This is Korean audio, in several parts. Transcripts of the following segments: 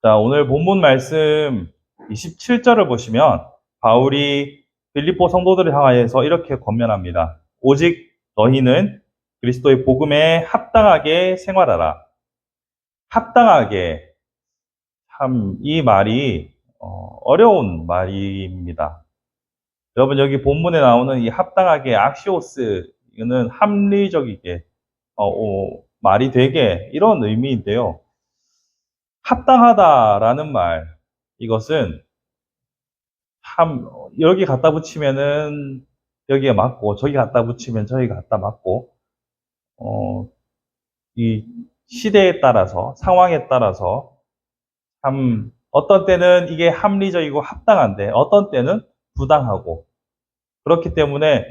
자, 오늘 본문 말씀 27절을 보시면 바울이 빌립보 성도들을 향하여서 이렇게 권면합니다. 오직 너희는 그리스도의 복음에 합당하게 생활하라. 합당하게. 참, 이 말이 어려운 말입니다. 여러분, 여기 본문에 나오는 이 합당하게 악시오스, 이거는 합리적이게, 말이 되게, 이런 의미인데요. 합당하다라는 말, 이것은 참, 여기 갖다 붙이면은 여기에 맞고, 저기 갖다 붙이면 저기 갖다 맞고, 어, 이 시대에 따라서, 상황에 따라서 참, 어떤 때는 이게 합리적이고 합당한데, 어떤 때는 부당하고, 그렇기 때문에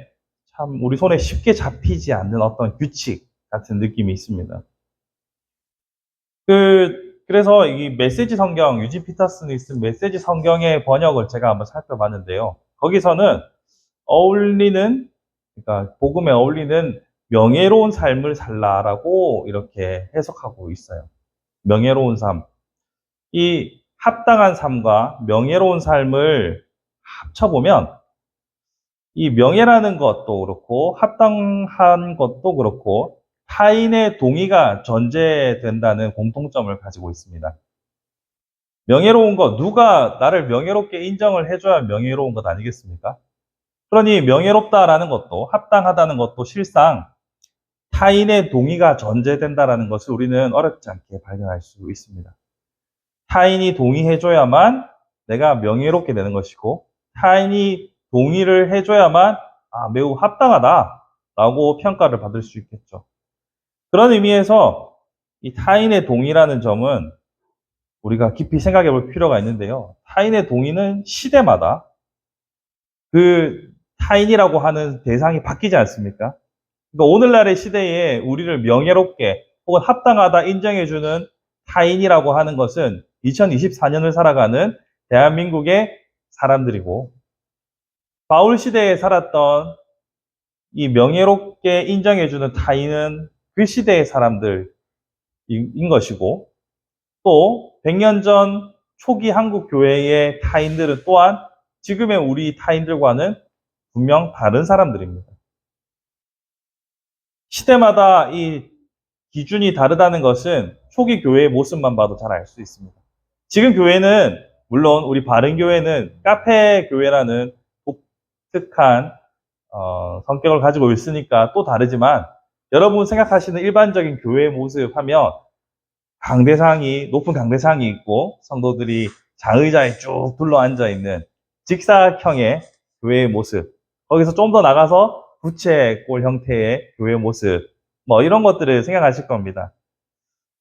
참 우리 손에 쉽게 잡히지 않는 어떤 규칙 같은 느낌이 있습니다. 그래서 이 메시지 성경, 유진 피터슨이 쓴 메시지 성경의 번역을 제가 한번 살펴봤는데요. 거기서는 그러니까 복음에 어울리는 명예로운 삶을 살라라고 이렇게 해석하고 있어요. 명예로운 삶. 이 합당한 삶과 명예로운 삶을 합쳐보면 이 명예라는 것도 그렇고 합당한 것도 그렇고 타인의 동의가 전제된다는 공통점을 가지고 있습니다. 명예로운 것, 누가 나를 명예롭게 인정을 해줘야 명예로운 것 아니겠습니까? 그러니 명예롭다라는 것도 합당하다는 것도 실상 타인의 동의가 전제된다라는 것을 우리는 어렵지 않게 발견할 수 있습니다. 타인이 동의해줘야만 내가 명예롭게 되는 것이고 타인이 동의를 해줘야만 매우 합당하다라고 평가를 받을 수 있겠죠. 그런 의미에서 이 타인의 동의라는 점은 우리가 깊이 생각해 볼 필요가 있는데요. 타인의 동의는 시대마다 그 타인이라고 하는 대상이 바뀌지 않습니까? 그러니까 오늘날의 시대에 우리를 명예롭게 혹은 합당하다 인정해주는 타인이라고 하는 것은 2024년을 살아가는 대한민국의 사람들이고 바울 시대에 살았던 이 명예롭게 인정해주는 타인은 그 시대의 사람들인 것이고 또 100년 전 초기 한국 교회의 타인들은 또한 지금의 우리 타인들과는 분명 다른 사람들입니다. 시대마다 이 기준이 다르다는 것은 초기 교회의 모습만 봐도 잘 알 수 있습니다. 지금 교회는 물론 우리 바른교회는 카페 교회라는 독특한 성격을 가지고 있으니까 또 다르지만 여러분 생각하시는 일반적인 교회의 모습 하면 높은 강대상이 있고 성도들이 장의자에 쭉 둘러앉아 있는 직사각형의 교회의 모습, 거기서 좀 더 나가서 부채꼴 형태의 교회의 모습, 이런 것들을 생각하실 겁니다.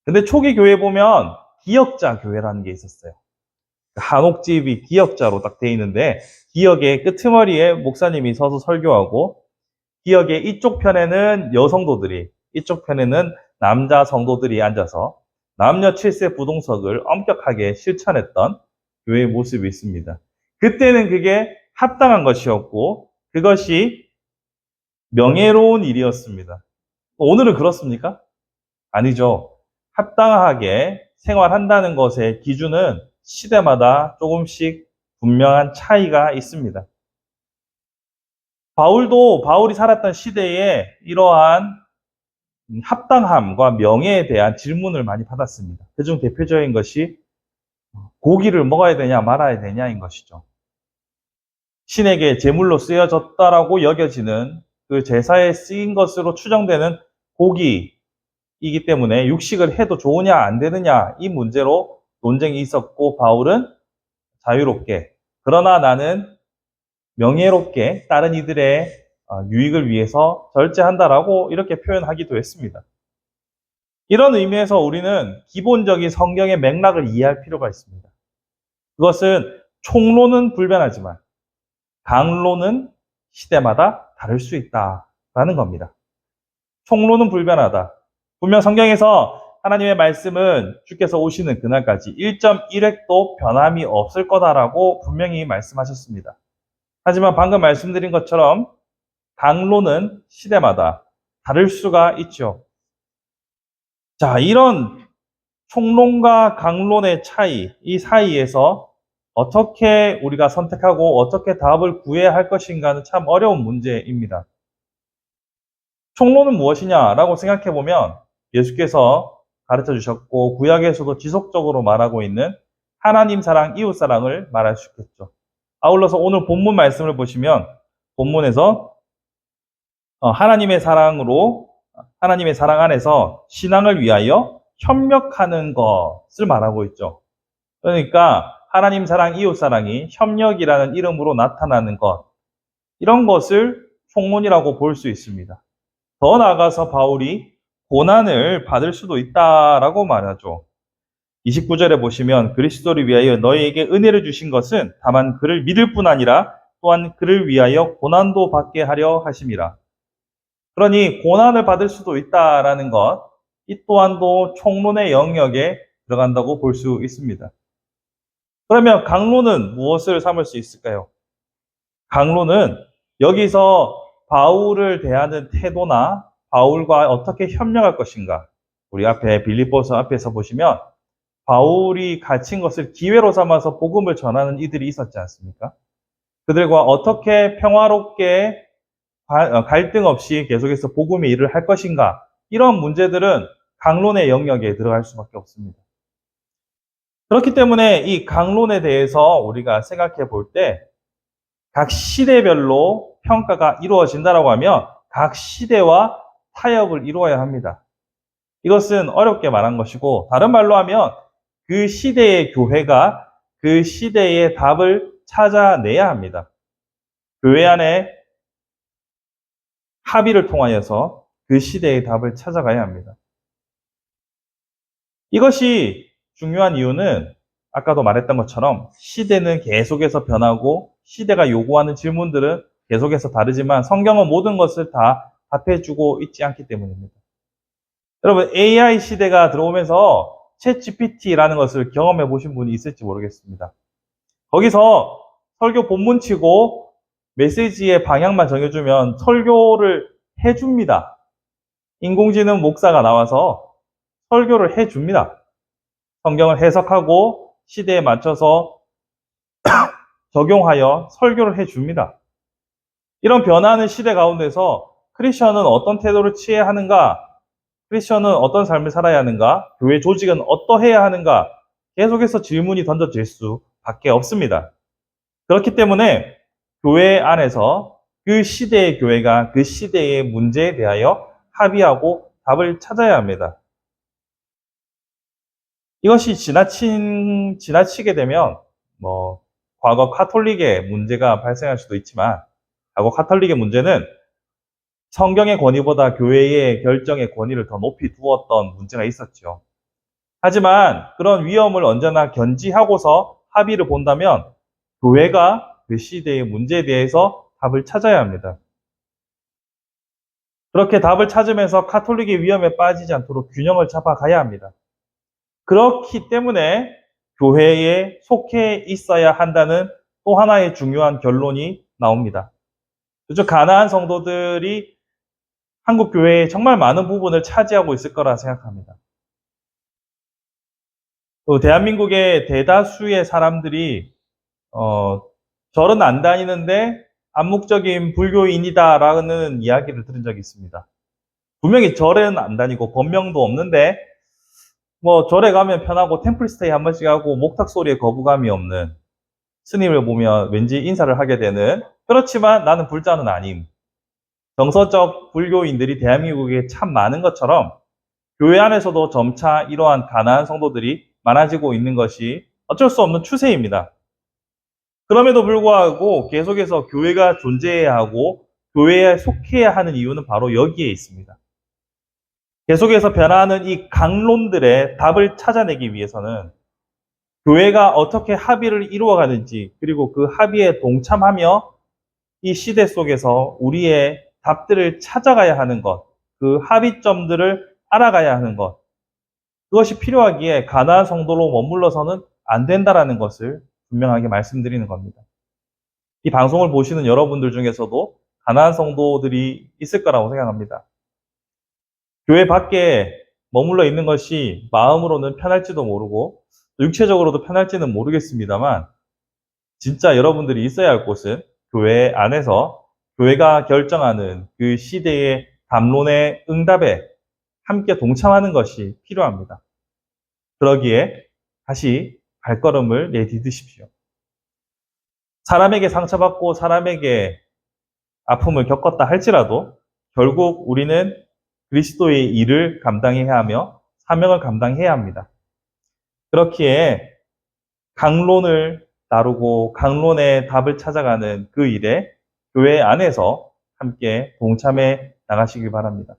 근데 초기 교회 보면 기역자 교회라는 게 있었어요. 한옥집이 기역자로 딱 돼 있는데 기역의 끄트머리에 목사님이 서서 설교하고 기역의 이쪽 편에는 여성도들이, 이쪽 편에는 남자 성도들이 앉아서 남녀 7세 부동석을 엄격하게 실천했던 교회의 모습이 있습니다. 그때는 그게 합당한 것이었고 그것이 명예로운 일이었습니다. 오늘은 그렇습니까? 아니죠. 합당하게 생활한다는 것의 기준은 시대마다 조금씩 분명한 차이가 있습니다. 바울이 살았던 시대에 이러한 합당함과 명예에 대한 질문을 많이 받았습니다. 그중 대표적인 것이 고기를 먹어야 되냐 말아야 되냐인 것이죠. 신에게 제물로 쓰여졌다라고 여겨지는 그 제사에 쓰인 것으로 추정되는 고기이기 때문에 육식을 해도 좋으냐 안 되느냐 이 문제로 논쟁이 있었고 바울은 자유롭게 그러나 나는 명예롭게 다른 이들의 유익을 위해서 절제한다라고 이렇게 표현하기도 했습니다. 이런 의미에서 우리는 기본적인 성경의 맥락을 이해할 필요가 있습니다. 그것은 총론은 불변하지만 강론은 시대마다 다를 수 있다라는 겁니다. 총론은 불변하다. 분명 성경에서 하나님의 말씀은 주께서 오시는 그날까지 1.1획도 변함이 없을 거다라고 분명히 말씀하셨습니다. 하지만 방금 말씀드린 것처럼 강론은 시대마다 다를 수가 있죠. 자, 이런 총론과 강론의 차이, 이 사이에서 어떻게 우리가 선택하고 어떻게 답을 구해야 할 것인가는 참 어려운 문제입니다. 총론은 무엇이냐라고 생각해 보면 예수께서 가르쳐 주셨고 구약에서도 지속적으로 말하고 있는 하나님 사랑, 이웃 사랑을 말할 수 있겠죠. 아울러서 오늘 본문 말씀을 보시면 본문에서 하나님의 사랑으로 하나님의 사랑 안에서 신앙을 위하여 협력하는 것을 말하고 있죠. 그러니까 하나님 사랑, 이웃 사랑이 협력이라는 이름으로 나타나는 것, 이런 것을 총론이라고 볼 수 있습니다. 더 나아가서 바울이 고난을 받을 수도 있다라고 말하죠. 29절에 보시면 그리스도를 위하여 너희에게 은혜를 주신 것은 다만 그를 믿을 뿐 아니라 또한 그를 위하여 고난도 받게 하려 하심이라. 그러니 고난을 받을 수도 있다라는 것, 이 또한도 총론의 영역에 들어간다고 볼 수 있습니다. 그러면 강론은 무엇을 삼을 수 있을까요? 강론은 여기서 바울을 대하는 태도나 바울과 어떻게 협력할 것인가. 우리 앞에 빌립보서 앞에서 보시면 바울이 갇힌 것을 기회로 삼아서 복음을 전하는 이들이 있었지 않습니까? 그들과 어떻게 평화롭게 갈등 없이 계속해서 복음의 일을 할 것인가. 이런 문제들은 강론의 영역에 들어갈 수밖에 없습니다. 그렇기 때문에 이 강론에 대해서 우리가 생각해 볼 때 각 시대별로 평가가 이루어진다라고 하면 각 시대와 타협을 이루어야 합니다. 이것은 어렵게 말한 것이고 다른 말로 하면 그 시대의 교회가 그 시대의 답을 찾아내야 합니다. 교회 안에 합의를 통하여서 그 시대의 답을 찾아가야 합니다. 이것이 중요한 이유는 아까도 말했던 것처럼 시대는 계속해서 변하고 시대가 요구하는 질문들은 계속해서 다르지만 성경은 모든 것을 다 답해주고 있지 않기 때문입니다. 여러분 AI 시대가 들어오면서 챗GPT라는 것을 경험해 보신 분이 있을지 모르겠습니다. 거기서 설교 본문 치고 메시지의 방향만 정해주면 설교를 해줍니다. 인공지능 목사가 나와서 설교를 해줍니다. 성경을 해석하고 시대에 맞춰서 적용하여 설교를 해줍니다. 이런 변화하는 시대 가운데서 크리스천은 어떤 태도를 취해야 하는가? 크리스천은 어떤 삶을 살아야 하는가? 교회 조직은 어떠해야 하는가? 계속해서 질문이 던져질 수밖에 없습니다. 그렇기 때문에 교회 안에서 그 시대의 교회가 그 시대의 문제에 대하여 합의하고 답을 찾아야 합니다. 이것이 지나치게 되면 과거 카톨릭의 문제가 발생할 수도 있지만 과거 카톨릭의 문제는 성경의 권위보다 교회의 결정의 권위를 더 높이 두었던 문제가 있었죠. 하지만 그런 위험을 언제나 견지하고서 합의를 본다면 교회가 그 시대의 문제에 대해서 답을 찾아야 합니다. 그렇게 답을 찾으면서 카톨릭의 위험에 빠지지 않도록 균형을 잡아가야 합니다. 그렇기 때문에 교회에 속해 있어야 한다는 또 하나의 중요한 결론이 나옵니다. 그죠? 가나안 성도들이 한국 교회의 정말 많은 부분을 차지하고 있을 거라 생각합니다. 또 대한민국의 대다수의 사람들이 절은 안 다니는데 암묵적인 불교인이다라는 이야기를 들은 적이 있습니다. 분명히 절은 안 다니고 법명도 없는데 절에 가면 편하고 템플스테이 한 번씩 하고 목탁 소리에 거부감이 없는 스님을 보면 왠지 인사를 하게 되는, 그렇지만 나는 불자는 아님. 정서적 불교인들이 대한민국에 참 많은 것처럼 교회 안에서도 점차 이러한 가난한 성도들이 많아지고 있는 것이 어쩔 수 없는 추세입니다. 그럼에도 불구하고 계속해서 교회가 존재해야 하고 교회에 속해야 하는 이유는 바로 여기에 있습니다. 계속해서 변화하는 이 강론들의 답을 찾아내기 위해서는 교회가 어떻게 합의를 이루어가는지, 그리고 그 합의에 동참하며 이 시대 속에서 우리의 답들을 찾아가야 하는 것, 그 합의점들을 알아가야 하는 것, 그것이 필요하기에 가나안 성도로 머물러서는 안 된다라는 것을 분명하게 말씀드리는 겁니다. 이 방송을 보시는 여러분들 중에서도 가나안 성도들이 있을 거라고 생각합니다. 교회 밖에 머물러 있는 것이 마음으로는 편할지도 모르고 육체적으로도 편할지는 모르겠습니다만 진짜 여러분들이 있어야 할 곳은 교회 안에서 교회가 결정하는 그 시대의 담론의 응답에 함께 동참하는 것이 필요합니다. 그러기에 다시 발걸음을 내디디십시오. 사람에게 상처받고 사람에게 아픔을 겪었다 할지라도 결국 우리는 그리스도의 일을 감당해야 하며 사명을 감당해야 합니다. 그렇기에 강론을 다루고 강론의 답을 찾아가는 그 일에 교회 안에서 함께 동참해 나가시길 바랍니다.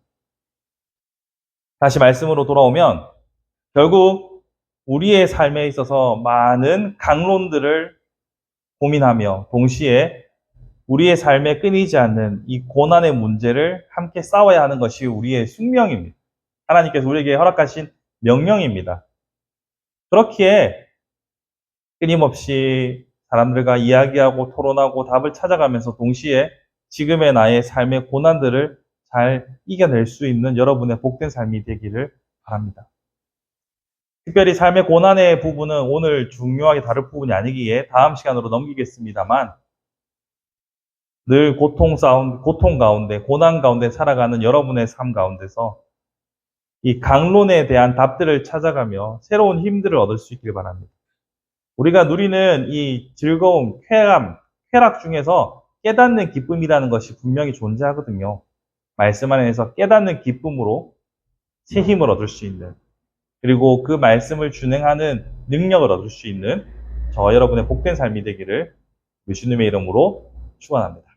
다시 말씀으로 돌아오면 결국 우리의 삶에 있어서 많은 강론들을 고민하며 동시에 우리의 삶에 끊이지 않는 이 고난의 문제를 함께 싸워야 하는 것이 우리의 숙명입니다. 하나님께서 우리에게 허락하신 명령입니다. 그렇기에 끊임없이 사람들과 이야기하고 토론하고 답을 찾아가면서 동시에 지금의 나의 삶의 고난들을 잘 이겨낼 수 있는 여러분의 복된 삶이 되기를 바랍니다. 특별히 삶의 고난의 부분은 오늘 중요하게 다룰 부분이 아니기에 다음 시간으로 넘기겠습니다만 늘 고통 가운데, 고난 가운데 살아가는 여러분의 삶 가운데서 이 강론에 대한 답들을 찾아가며 새로운 힘들을 얻을 수 있길 바랍니다. 우리가 누리는 이 즐거움, 쾌락 중에서 깨닫는 기쁨이라는 것이 분명히 존재하거든요. 말씀 안에서 깨닫는 기쁨으로 새 힘을 얻을 수 있는, 그리고 그 말씀을 준행하는 능력을 얻을 수 있는 저와 여러분의 복된 삶이 되기를 예수님의 이름으로 축원합니다.